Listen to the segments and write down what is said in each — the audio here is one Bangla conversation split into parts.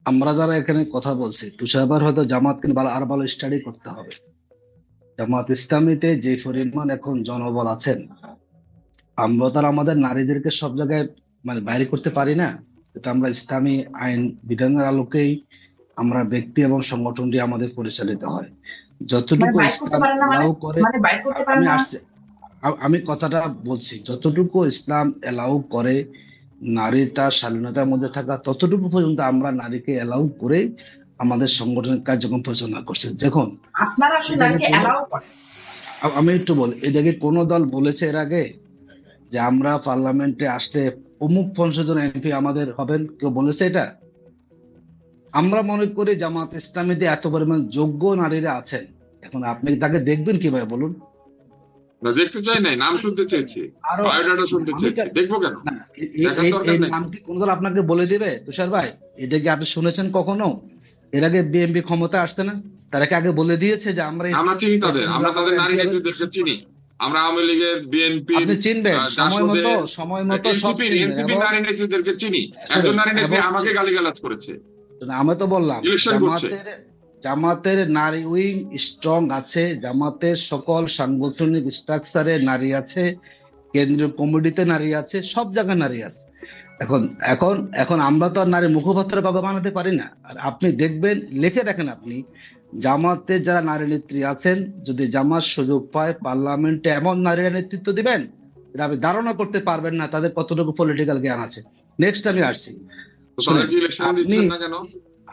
আমরা যারা এখানে কথা বলছি তুষারবার হয়তো জামাতকে আর ভালো স্টাডি করতে হবে। জামাত ইসলামীতে যে পরিমাণ এখন জনবল আছেন, আমরা তো আর আমাদের নারীদেরকে সব জায়গায় বাইরে করতে পারি না। এটা আমরা ইসলামী আইন বিধানের আলোকেই আমরা ব্যক্তি এবং সংগঠনটি আমাদের পরিচালিত হয়। মানে যতটুকু বাইর করতে ইসলাম পারেন না, মানে এলাও করে, মানে বাইর করতে পারেন আমি না। আসছি, আমি কথাটা বলছি, যতটুকু ইসলাম এলাও করে নারী তার স্বাধীনতার মধ্যে থাকা, ততটুকু পর্যন্ত আমরা নারীকে এলাও করে আমাদের সংগঠনের কার্যক্রম পরিচালনা করছি। দেখুন, আপনারা আসলে এটাকে নারীকে কোনো, অ্যালাউ করেন? আমি একটু বলি, এটাকে কোনো দল বলেছে এর আগে যে আমরা পার্লামেন্টে আসলে অমুক 50 জন এমপি আমাদের হবেন? কেউ বলেছে এটা? আমরা মনে করি জামাত ইসলামীতে এত পরিমাণ যোগ্য নারীরা আছেন। এখন আপনি তাকে দেখবেন কিভাবে বলুন? না, দেখতে চাই নাই, নাম শুনতে চেয়েছি, আরো, বায়োডাটা শুনতে আমি চেয়েছি, দেখবো কেন? না, দেখার দরকার এই নেই। নাম কি কোন দল আপনাকে বলে দিবে তুষার ভাই? এটা কি আপনি শুনেছেন কখনো? এর আগে বিএনপি ক্ষমতা আসছে না, তারা কি আগে বলে দিয়েছে যে আমরা আমরা চিনি তাদের, আমরা তাদের নারী এমপি হবে? নেত্রীদেরকে চিনি। আমরা আওয়ামী লীগের, বিএনপির, আপনি চিনবেন সময় মতো, জাসদের, সময় মতো সব এনসিপির চিনবেন। এনসিপির এবং নারী নেত্রীদেরকে চিনি। শুনুন, একজন নারী নেত্রী এবং আমাকে গালিগালাজ করেছে, আমি তো বললাম ইলেকশন করছে। জামাতের নারী উইং স্ট্রং আছে, জামাতের সকল সাংগঠনিক স্ট্রাকচারে নারী আছে, কেন্দ্রীয় কমিটিতে নারী আছে, সব জায়গায় নারী আছে। এখন এখন এখন আমরা তো আর নারী মুখপাত্র বাবা বানাতে পারি না। আর আপনি দেখবেন, লিখে দেখেন আপনি, জামাতে যারা নারী নেত্রী আছেন, যদি জামাত সুযোগ পায় পার্লামেন্টে এমন নারীরা নেতৃত্ব দিবেন, এটা আপনি ধারণা করতে পারবেন না তাদের কতটুকু পলিটিক্যাল জ্ঞান আছে। নেক্সট আমি আসছি, তো শুনেন। তাদেরকে ইলেকশনে আপনি, দিচ্ছেন না কেন?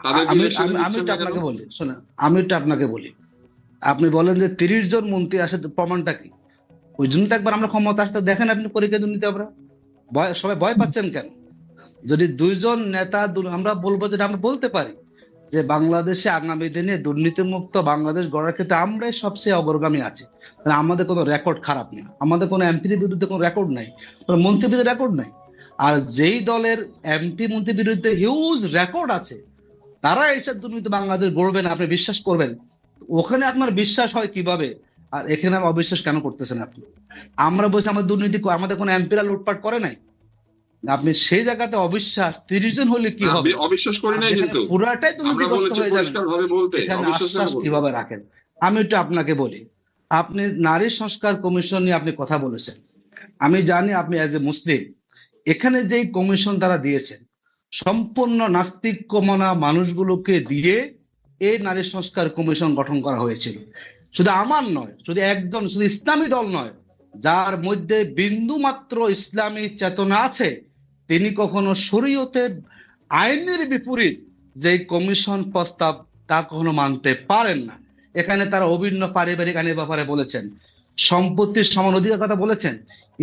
তাদেরকে আমি ইলেকশনে আমি আমি দিচ্ছেন একটু না কেন? আপনাকে বলি, শোনেন, আমি একটু আপনাকে বলি। আপনি বলেন যে 30 জন মন্ত্রী আসে, তো প্রমাণটা কি? ওই জন্য তো একবার আমরা ক্ষমতা আসতে দেখেন আপনি পরীক্ষা দুর্নীতি, আমরা সবাই ভয় পাচ্ছেন কেন? যদি 2 জন নেতা আমরা বলবো, যেটা আমরা বলতে পারি যে বাংলাদেশে আগামী দিনে দুর্নীতিমুক্ত বাংলাদেশ গড়ার ক্ষেত্রে আমরাই সবচেয়ে অগ্রগামী আছি। মানে আমাদের কোনো রেকর্ড খারাপ না, আমাদের কোনো এমপির বিরুদ্ধে কোনো রেকর্ড নাই, কোনো মন্ত্রীর বিরুদ্ধে রেকর্ড নাই। আর যেই দলের এমপি মন্ত্রীর বিরুদ্ধে হিউজ রেকর্ড আছে, তারা এইসব দুর্নীতি বাংলাদেশ গড়বে না, আপনি বিশ্বাস করবেন? ওখানে আপনার বিশ্বাস হয় কিভাবে, আর এখানে অবিশ্বাস কেন করতেছেন আপনি? আমরা বলছি আমাদের দুর্নীতি আমাদের কোনো এমপিরা লুটপাট করে নাই। আপনি সেই জায়গাতে অবিশ্বাস, 30 জন হলে কি না, হবে? অবিশ্বাস করি আর নাই যেখানে কিন্তু। পুরাটাই আমরা দুর্নীতিগ্রস্ত বলেছি হয়ে যাবে, পরিষ্কার ভাবে বলতে, এখানে অবিশ্বাস কেন আশ্বাস বলবো? কিভাবে রাখেন? আমি একটু আপনাকে বলি, আপনি নারী সংস্কার কমিশন নিয়ে আপনি কথা বলেছেন। আমি জানি আপনি অ্যাজ এ মুসলিম, এখানে যে কমিশন তারা দিয়েছেন, সম্পূর্ণ নাস্তিক্যমনা মানুষগুলোকে দিয়ে এই নারী সংস্কার কমিশন গঠন করা হয়েছিল। শুধু আমার নয়, শুধু একজন, শুধু ইসলামী দল নয়, যার মধ্যে বিন্দু মাত্র ইসলামী চেতনা আছে, তিনি কখনো শরীয়তের আইনের বিপরীত যে কমিশন প্রস্তাব, তা কখনো মানতে পারেন না। এখানে তারা অভিন্ন পারিবারিক আইনের ব্যাপারে বলেছেন, সম্পত্তির সমান অধিকার কথা বলেছেন।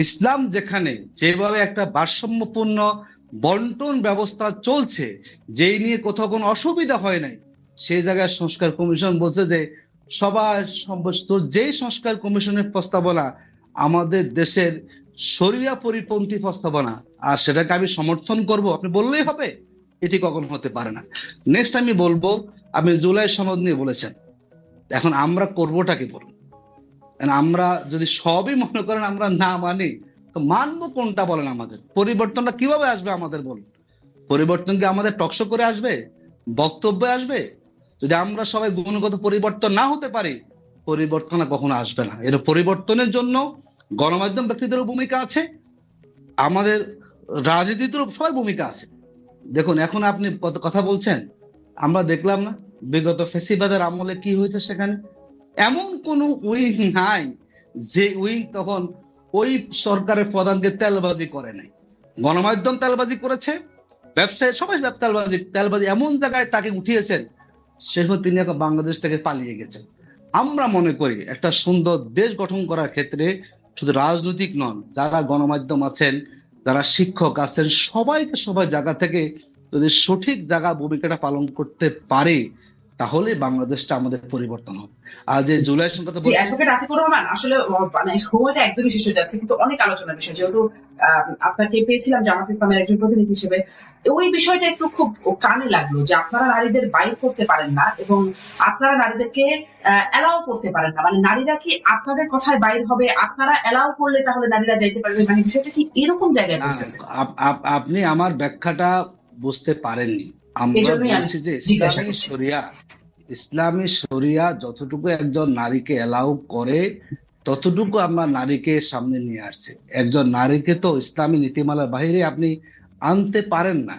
ইসলাম যেখানে যেভাবে একটা ভারসাম্যপূর্ণ বন্টন ব্যবস্থা চলছে, যেই নিয়ে কোথাও কোনো অসুবিধা হয় নাই, সেই জায়গায় সংস্কার কমিশন বলছে যে সবার সমস্ত যেই সংস্কার কমিশনের প্রস্তাবনা আমাদের দেশের শরিয়া পরিপন্থী প্রস্তাবনা, আর সেটাকে আমি সমর্থন করব আপনি বললেই হবে? এটি কখনো হতে পারে না। নেক্সট আমি বলবো, আপনি জুলাই সনদ নিয়ে বলেছেন, এখন আমরা করবোটা কি বলুন? আমরা যদি সবই মনে করেন আমরা না মানি, তো মানবো কোনটা বলেন? আমাদের পরিবর্তনটা কিভাবে আসবে আমাদের বলুন? পরিবর্তন কি আমাদের টকশো করে আসবে, বক্তব্যে আসবে? যদি আমরা সবাই গুণগত পরিবর্তন না হতে পারি, পরিবর্তন আর কখনো আসবে না। এর পরিবর্তনের জন্য গণমাধ্যম ব্যক্তিদেরও ভূমিকা আছে, আমাদের রাজনীতিতেও সবার ভূমিকা আছে। দেখুন, এখন আপনি কত কথা বলছেন, আমরা দেখলাম না বিগত ফেসিবাদের আমলে কি হয়েছে? সেখানে এমন কোন উইং নাই যে উইং তখন ওই সরকারের প্রধানকে তেলবাজি করে নাই। গণমাধ্যম তেলবাজি করেছে, ব্যবসায়ী সবাই তেলবাজি তেলবাজি এমন জায়গায় তাকে উঠিয়েছেন, শেষ তিনি এখন বাংলাদেশ থেকে পালিয়ে গেছেন। আমরা মনে করি একটা সুন্দর দেশ গঠন করার ক্ষেত্রে শুধু রাজনৈতিক নন, যারা গণমাধ্যম আছেন, যারা শিক্ষক আছেন, সবাইকে সবাই জায়গা থেকে যদি সঠিক জায়গা ভূমিকাটা পালন করতে পারে, তাহলে বাংলাদেশটা আমাদের পরিবর্তন হবে। আর যে জুলাই সংখ্যা জি, বলছেন, অ্যাডভোকেট আতিকুর রহমান, আসলে মানে সময়টা একদমই শেষ হয়ে যাচ্ছে, কিন্তু অনেক আলোচনার বিষয়, যেহেতু আপনাকে পেয়েছিলাম জামাত ইসলামের একজন প্রতিনিধি হিসেবে, ওই বিষয়টা একটু খুব কানে লাগলো যে আপনারা নারীদের বাইর করতে পারেন না এবং আপনারা নারীদেরকে অ্যালাউ করতে পারেন না। মানে নারীরা কি আপনাদের কথায় বাইর হবে? আপনারা অ্যালাউ করলে তাহলে নারীরা যাইতে পারবে? মানে বিষয়টা কি এরকম জায়গায় না, পৌঁছেছে? আপনি আমার ব্যাখ্যাটা বুঝতে পারেননি। আমরা জন্যই আমি বলছি যে জিজ্ঞাসা করছি। ইসলামী শরিয়া যতটুকু একজন নারীকে এলাও করে ততটুকু আমরা নারীকে সামনে নিয়ে আসছি। একজন নারীকে তো ইসলামী নীতিমালার বাইরে আপনি আনতে পারেন না।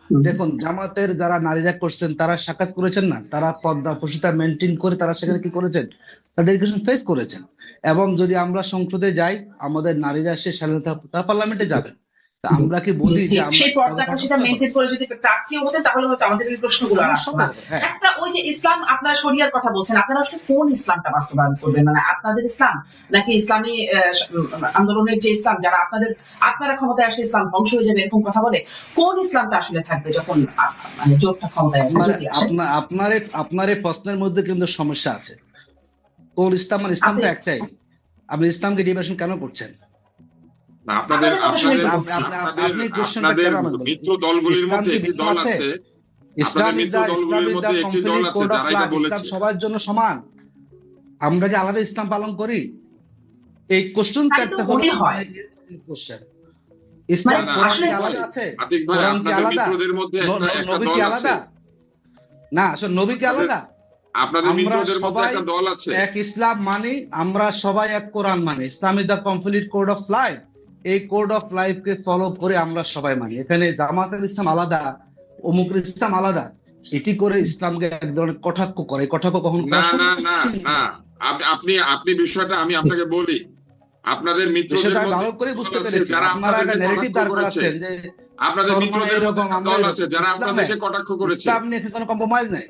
দেখুন, জামাতের যারা নারীরা করছেন তারা সাক্ষাৎ করেছেন না, তারা পর্দা প্রসূতা মেনটেন করে তারা সেখানে কি করেছেন, তারা ডেডিকেশন ফেস করেছেন। এবং যদি আমরা সংসদে যাই, আমাদের নারীরা সে স্বাধীনতা পার্লামেন্টে যাবেন। তা আমরা কি বলি যে আমরা সেই পর্দাটা মেনটেন করে যদি প্রার্থীও হতেন তাহলে হয়তো আমাদের এই প্রশ্নগুলো আর আসতো না। হ্যাঁ। একটা ওই যে ইসলাম, আপনারা শরিয়ার কথা বলছেন, আপনারা আসলে কোন ইসলামটা বাস্তবায়ন করবেন? মানে আপনাদের ইসলাম নাকি ইসলামী আন্দোলনের যে ইসলাম, যারা আপনারা ক্ষমতায় আসলে ইসলাম ধ্বংস হয়ে যাবে এরকম কথা বলে, কোন ইসলামটা আসলে থাকবে যখন মানে জোটটা ক্ষমতায় আসে? আপনার এই প্রশ্নের মধ্যে কিন্তু সমস্যা আছে। কোন ইসলাম? মানে ইসলামটা একটাই। আপনি ইসলামকে ডিভাইশন কেন করছেন? আপনাদের মিত্র দলগুলির মধ্যে একটি দল আছে, আপনাদের মিত্র দলগুলির মধ্যে একটি দল আছে যারা এটা বলেছে সবার জন্য সমান। আমরা কি আলাদা ইসলাম পালন করি? এই কোশ্চেনটা একটা কোশ্চেন। ইসলাম আসলে আলাদা আছে, আতিক ভাই, আপনাদের মিত্রদের মধ্যে একটা দল আছে না, আসলে নবী কি আলাদা? আপনাদের মিত্রদের মধ্যে একটা দল আছে। এক ইসলাম মানি, আমরা সবাই এক কোরআন মানি। Islam is the complete code of life. এই কোড অফ লাইফ কে ফলো করে আমরা সবাই মানি। এখানে জামাতের ইসলাম আলাদা, অমুক ইসলাম আলাদা, এটি করে ইসলামকে এক ধরনের কটাক্ষ করে। কটাক্ষ কখন না না না না, আপনি বিষয়টা আমি আপনাকে বলি, আপনাদের মিত্রদের মধ্যে ভালো করে বুঝতে পেরেছি। যারা আপনারা একটা নেগেটিভ দাঁড় করেছে, করাচ্ছেন যে আপনাদের মিত্রদের দল আছে যারা আপনাদেরকে কটাক্ষ করেছে। ইসলাম নিয়ে কোনো কম্প্রোমাইজ নাই।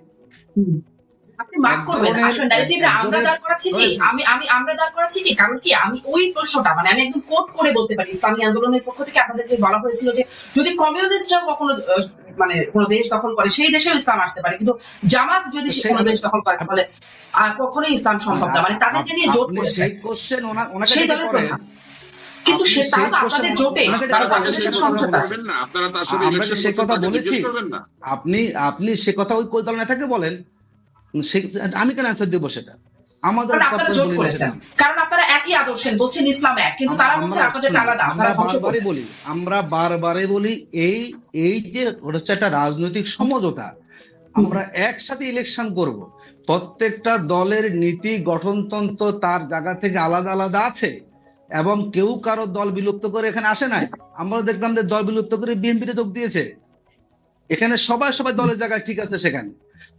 আপনি মাফ করবেন, আসলে ন্যারেটিভটা আমরা দাঁড় করাচ্ছি কি, আমরা দাঁড় করাচ্ছি কি, কারণ কি আমি ওই প্রশ্নটা মানে আমি একদম কোট করে বলতে পারি। ইসলামী আন্দোলনের পক্ষ থেকে আপনাদেরকে বলা হয়েছিল যে যদি কমিউনিস্টরাও কখনো মানে কোন দেশ দখল করে সেই দেশেও ইসলাম আসতে পারে, কিন্তু জামাত যদি কোন দেশ দখল করে তাহলে কখনোই ইসলাম সম্ভব না। মানে তাদেরকে নিয়ে জোট করেছে সেই দলের প্রধান, কিন্তু সেটা তো আপনাদের জোটে আপনারা তার সাথে ইলেকশন করবেন না। আপনি সে কথা ওই দল নেতাকে বলেন, আমি কেন অ্যান্সার দেবো সেটা? আমাদের আপনারা জোট করেছেন কারণ আপনারা একই আদর্শের, বলছেন ইসলাম এক, কিন্তু তারা বলছে আপনাদের আলাদা। আমরা বারবারে বলি এই যে হচ্ছে একটা রাজনৈতিক সমঝোতা, আমরা একসাথে ইলেকশন করব। প্রত্যেকটা দলের নীতি গঠনতন্ত্র তার জায়গা থেকে আলাদা আলাদা আছে, এবং কেউ কারো দল বিলুপ্ত করে এখানে আসে নাই। আমরা দেখলাম যে দল বিলুপ্ত করে বিএনপিতে যোগ দিয়েছে। এখানে সবাই দলের জায়গায় ঠিক আছে, সেখানে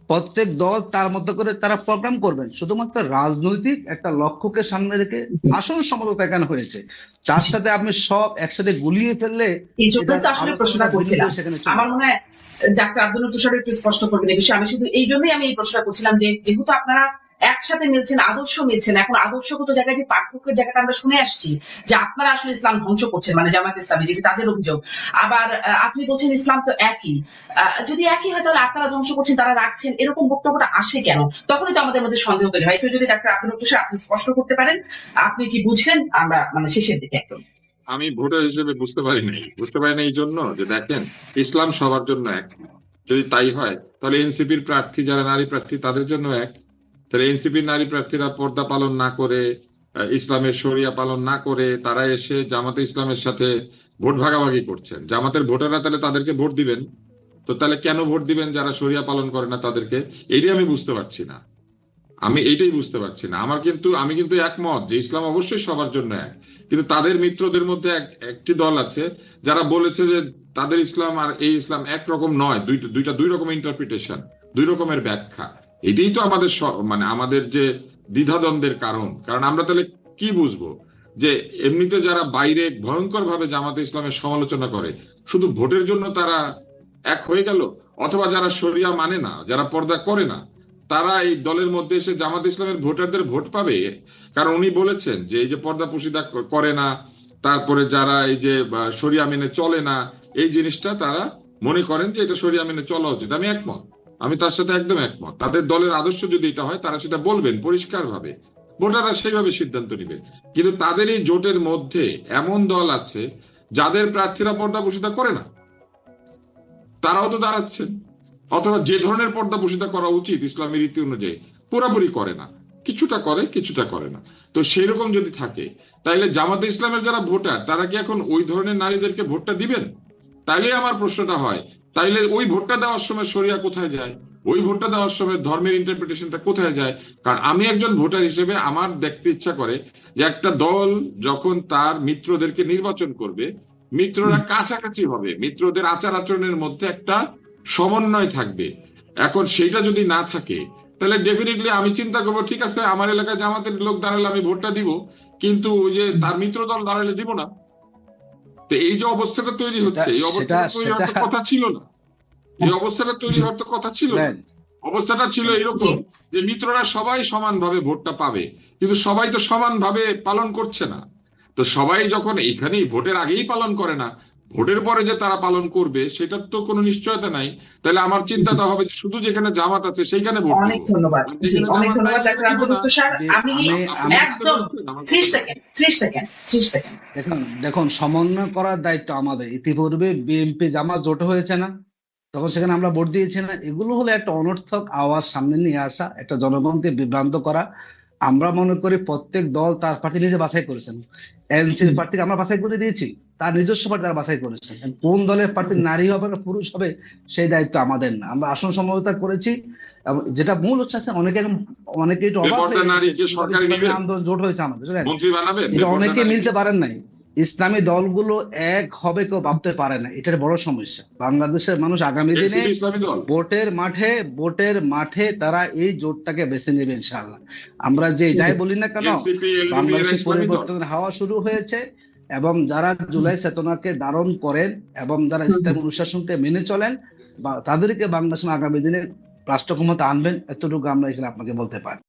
প্রত্যেক দল তার মধ্যে করে তারা প্রোগ্রাম করবেন। শুধুমাত্র রাজনৈতিক একটা লক্ষ্যকে সামনে রেখে আসল সমঝোতা এখানে হয়েছে। তার সাথে আপনি সব একসাথে গুলিয়ে ফেললে এই জন্য তো আসলে প্রশ্নটা করছিলাম। আমার মনে হয় ডাক্তার আব্দুল তুষার একটু স্পষ্ট করবেন এই বিষয়ে। আমি শুধু এই জন্যই আমি এই প্রশ্নটা করছিলাম যে যেহেতু আপনারা একসাথে মিলছেন, আদর্শ মিলছেন, এখন আদর্শগত জায়গায় যে পার্থক্যের জায়গাটা আমরা শুনে আসছি যে আপনারা আসলে ইসলাম ধ্বংস করছেন, মানে জামাত ইসলামী যেটি তাদের অভিযোগ, আবার আপনি বলছেন ইসলাম তো একই। যদি একই হয় তাহলে আপনারা ধ্বংস করছেন তারা রাখছেন, এরকম বক্তব্যটা আসে কেন? তখনই তো আমাদের মধ্যে সন্দেহ তৈরি হয়। একটু যদি ডাক্তার আব্দুল তুষার আপনি স্পষ্ট করতে পারেন আপনি কি বুঝলেন, আমরা মানে শেষের দিকে একদম। আমি ভোটার হিসেবে বুঝতে পারি না এই জন্য যে দেখেন, ইসলাম সবার জন্য এক। যদি তাই হয় তাহলে এনসিপির প্রার্থী যারা নারী প্রার্থী তাদের জন্য এক। তাহলে এনসিপির নারী প্রার্থীরা পর্দা পালন না করে, ইসলামের শরিয়া পালন না করে তারা এসে জামাতে ইসলামের সাথে ভোট ভাগাভাগি করছেন। জামাতের ভোটাররা তাহলে তাদেরকে ভোট দিবেন, তো তাহলে কেন ভোট দিবেন যারা শরিয়া পালন করে না তাদেরকে? এইটাই আমি বুঝতে পারছি না। আমি কিন্তু একমত যে ইসলাম অবশ্যই সবার জন্য এক, কিন্তু তাদের মিত্রদের মধ্যে একটি দল আছে যারা বলেছে যে তাদের ইসলাম আর এই ইসলাম একরকম নয়, দুই রকম ইন্টারপ্রিটেশন, দুই রকমের ব্যাখ্যা। এটাই তো আমাদের মানে আমাদের যে দ্বিধাদ্বন্দ্বের কারণ আমরা তাহলে কি বুঝবো যে এমনিতে যারা বাইরে ভয়ঙ্কর ভাবে জামাতে ইসলামের সমালোচনা করে শুধু ভোটের জন্য তারা এক হয়ে গেল, অথবা যারা শরিয়া মানে না, যারা পর্দা করে না, তারা এই দলের মধ্যে এসে জামাত ইসলামের ভোটারদের ভোট পাবে? কারণ উনি বলেছেন যে এই যে পর্দা পুশিদা করে না, তারপরে যারা এই যে শরিয়া মেনে চলে না, এই জিনিসটা তারা মনে করেন যে এটা শরিয়া মেনে চলা উচিত। আমি একমত, আমি তার সাথে একদম একমত। তাদের দলের আদর্শ যদি এটা হয় তারা সেটা বলবেন পরিষ্কার ভাবে, ভোটাররা সেইভাবে সিদ্ধান্ত নিবে। কিন্তু তাদের এই জোটের মধ্যে এমন দল আছে যাদের প্রার্থীরা পর্দা পুশিদা করে না, তারাও তো দাঁড়াচ্ছেন, অথবা যে ধরনের পর্দা পুশিদা করা উচিত ইসলামী রীতি অনুযায়ী পুরোপুরি করে না, কিছুটা করে কিছুটা করে না। তো সেই রকম যদি থাকে তাহলে জামাতে ইসলামের যারা ভোটার তারা কি এখন ওই ধরনের নারীদেরকে ভোটটা দিবেন? তাইলে আমার প্রশ্নটা হয় তাইলে ওই ভোটটা দেওয়ার সময় শরিয়া কোথায় যায়? ওই ভোটটা দেওয়ার সময় ধর্মের ইন্টারপ্রিটেশনটা কোথায় যায়? কারণ আমি একজন ভোটার হিসেবে আমার দেখতে ইচ্ছা করে যে একটা দল যখন তার মিত্রদেরকে নির্বাচন করবে, মিত্ররা কাছাকাছি হবে, মিত্রদের আচার আচরণের মধ্যে একটা সমন্বয় থাকবে। এখন সেইটা যদি না থাকে, তাহলে ডেফিনেটলি আমি চিন্তা করবো, ঠিক আছে আমার এলাকায় জামাতের লোক দাঁড়ালে আমি ভোটটা দিব, কিন্তু ওই যে তার মিত্র দল দাঁড়ালে দিব না। তো এই যে অবস্থাটা তৈরি হচ্ছে, এই অবস্থাটা তৈরি হওয়ার তো কথা ছিল না। এই অবস্থাটা তৈরি হওয়ার তো কথা ছিল না। অবস্থাটা ছিল এরকম যে মিত্ররা সবাই সমানভাবে ভোটটা পাবে, কিন্তু সবাই তো সমানভাবে পালন করছে না। তো সবাই যখন এখানেই ভোটের আগেই পালন করে না, ভোটের পরে যে তারা পালন করবে সেটার তো কোনো নিশ্চয়তা নাই। তাহলে আমার চিন্তাটা হবে যে শুধু যেখানে জামাত আছে সেইখানে ভোট অনেক দিব। ধন্যবাদ। আর জি, যেখানে অনেক জামাত নাই ধন্যবাদ সেখানে ডাক্তার দিব আব্দুল না। মুক্ত স্যার। আমি আপনি একদম 30 সেকেন্ড 30 সেকেন্ড দেখুন সমন্বয় করার দায়িত্ব আমাদের। ইতিপূর্বে বিএনপি জামাত জোট হয়েছে না, তখন সেখানে আমরা ভোট দিয়েছি না। এগুলো হলো একটা অনর্থক আওয়াজ সামনে নিয়ে আসা, একটা জনগণকে বিভ্রান্ত করা। আমরা মনে করি প্রত্যেক দল তার প্রার্থী নিজে বাছাই করেছেন। এনসিপি প্রার্থীকে আমরা বাছাই করে দিয়েছি, তার নিজস্ব প্রার্থী তারা বাছাই করেছেন। কোন দলের প্রার্থী নারী হবে না পুরুষ হবে সেই দায়িত্ব আমাদের না। আমরা আসন সমঝোতা করেছি, এবং যেটা মূল হচ্ছে অনেকে একটু অবাক বেপরদা হয়ে নারীকে গেছে, সরকারি নিবে, আন্দোলন জোট হয়েছে আমাদের, বুঝলেন? মন্ত্রী বানাবে এটা বেপরদা অনেকে নারীকে। মিলতে পারেন নাই। ইসলামী দলগুলো এক হবে কেউ ভাবতে পারে না, এটার বড় সমস্যা। বাংলাদেশের মানুষ আগামী দিনে এনসিপি ইসলামী দল। ভোটের মাঠে তারা এই জোটটাকে বেছে নেবে ইনশাআল্লাহ। আমরা যে যাই বলি না কেন, এনসিপি এলডিপি এর বাংলাদেশে ইসলামী দল। পরিবর্তনের হাওয়া শুরু হয়েছে, এবং যারা জুলাই চেতনাকে ধারণ করেন এবং যারা ইসলামী অনুশাসনকে মেনে চলেন, তাদেরকে বাংলাদেশ আগামী দিনে রাষ্ট্র ক্ষমতা আনবেন, এতটুকু আমরা এখানে আপনাকে বলতে পারি।